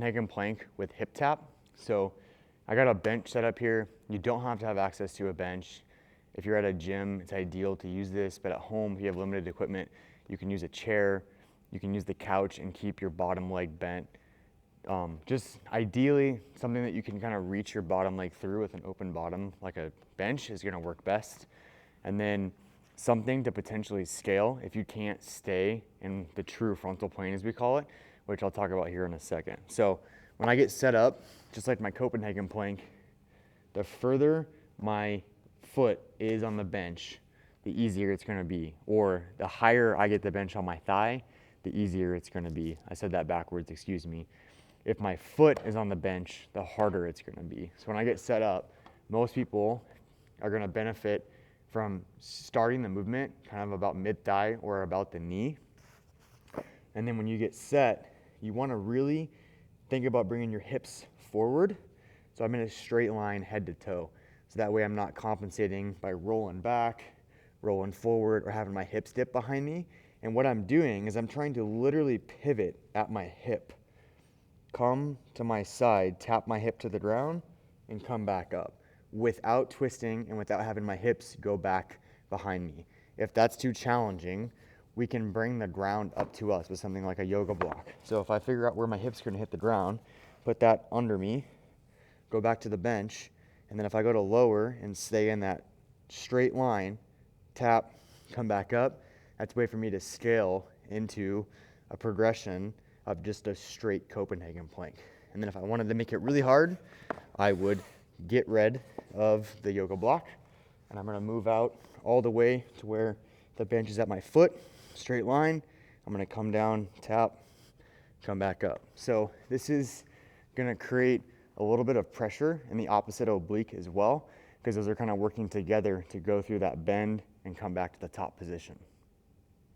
Copenhagen Plank with hip tap. So I got a bench set up here. You don't have to have access to a bench. If you're at a gym, it's ideal to use this, but at home, if you have limited equipment, you can use a chair, you can use the couch and keep your bottom leg bent. Just ideally, something that you can kind of reach your bottom leg through with an open bottom, like a bench, is gonna work best. And then something to potentially scale if you can't stay in the true frontal plane, as we call it, which I'll talk about here in a second. So when I get set up, just like my Copenhagen plank, the further my foot is on the bench, the easier it's gonna be. Or the higher I get the bench on my thigh, the easier it's gonna be. I said that backwards, excuse me. If my foot is on the bench, the harder it's gonna be. So when I get set up, most people are gonna benefit from starting the movement kind of about mid-thigh or about the knee. And then when you get set, you wanna really think about bringing your hips forward. So I'm in a straight line head to toe. So that way I'm not compensating by rolling back, rolling forward, or having my hips dip behind me. And what I'm doing is I'm trying to literally pivot at my hip. Come to my side, tap my hip to the ground, and come back up without twisting and without having my hips go back behind me. If that's too challenging, we can bring the ground up to us with something like a yoga block. So if I figure out where my hips are gonna hit the ground, put that under me, go back to the bench, and then if I go to lower and stay in that straight line, tap, come back up, that's a way for me to scale into a progression of just a straight Copenhagen plank. And then if I wanted to make it really hard, I would get rid of the yoga block, and I'm gonna move out all the way to where the bench is at my foot, straight line. I'm gonna come down, tap, come back up. So this is gonna create a little bit of pressure in the opposite oblique as well, because those are kind of working together to go through that bend and come back to the top position.